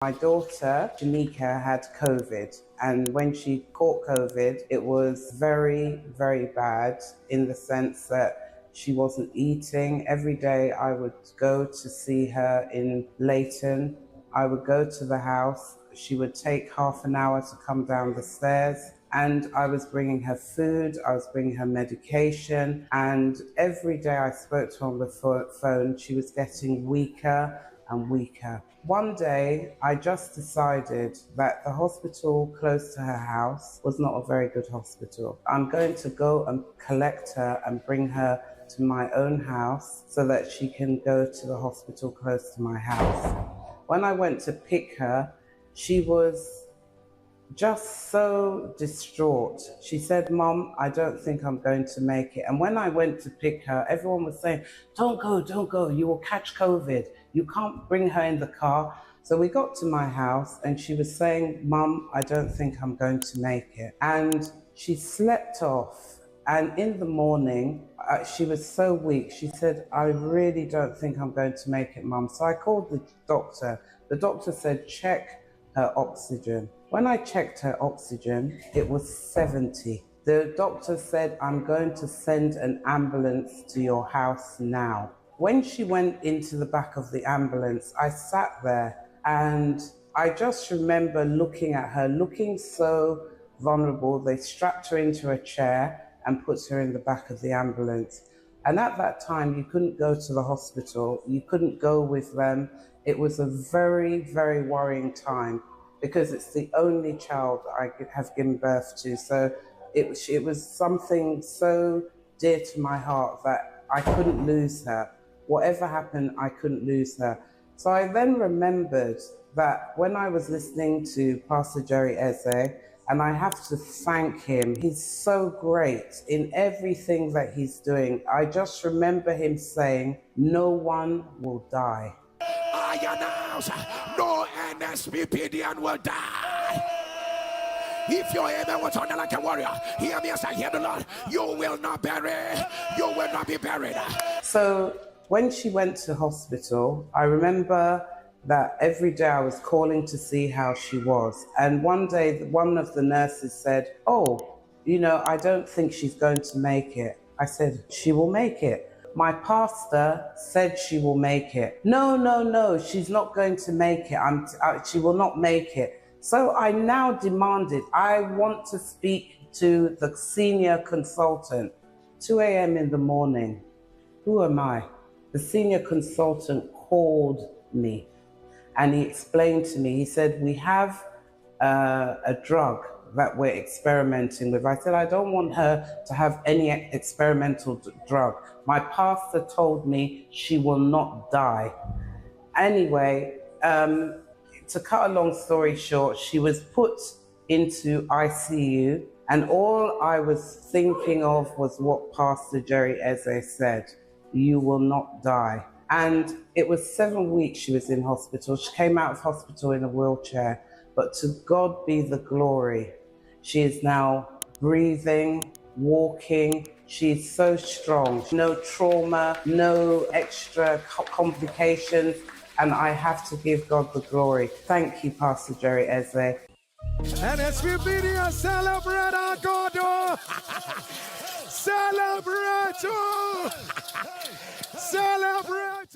My daughter, Janika, had COVID, and when she caught COVID, it was very, very bad in the sense that she wasn't eating. Every day I would go to see her in Leighton. I would go to the house. She would take half an hour to come down the stairs, and I was bringing her food, I was bringing her medication, and every day I spoke to her on the phone, she was getting weaker and weaker. One day, I just decided that the hospital close to her house was not a very good hospital. I'm going to go and collect her and bring her to my own house so that she can go to the hospital close to my house. When I went to pick her, she was just so distraught. She said, "Mom, I don't think I'm going to make it." And when I went to pick her, everyone was saying, don't go, you will catch COVID. You can't bring her in the car. So we got to my house and she was saying, "Mom, I don't think I'm going to make it." And she slept off. And in the morning, she was so weak. She said, "I really don't think I'm going to make it, Mum." So I called the doctor. The doctor said, "Check her oxygen." When I checked her oxygen, it was 70. The doctor said, "I'm going to send an ambulance to your house now." When she went into the back of the ambulance, I sat there and I just remember looking at her, looking so vulnerable. They strapped her into a chair and put her in the back of the ambulance. And at that time, you couldn't go to the hospital. You couldn't go with them. It was a very, very worrying time, because it's the only child I have given birth to. So it was something so dear to my heart that I couldn't lose her. Whatever happened, I couldn't lose her. So I then remembered that when I was listening to Pastor Jerry Eze, and I have to thank him, he's so great in everything that he's doing. I just remember him saying, "No one will die." I announce no NSPPD will die. If your amen was on like a warrior, hear me as I hear the Lord. You will not bury. You will not be buried. So when she went to hospital, I remember that every day I was calling to see how she was. And one day, one of the nurses said, "Oh, I don't think she's going to make it." I said, "She will make it. My pastor said she will make it." No, she's not going to make it. She will not make it. So I now demanded, I want to speak to the senior consultant. 2 a.m. in the morning. Who am I? The senior consultant called me and he explained to me, he said, "We have a drug that we're experimenting with." I said, "I don't want her to have any experimental drug. My pastor told me she will not die." Anyway, to cut a long story short, she was put into ICU, and all I was thinking of was what Pastor Jerry Eze said: "You will not die." And it was 7 weeks she was in hospital. She came out of hospital in a wheelchair, but to God be the glory. She is now breathing, walking. She's so strong. No trauma, no extra complications. And I have to give God the glory. Thank you, Pastor Jerry Eze. NSPPD, celebrate our God. Celebrate. Celebrate.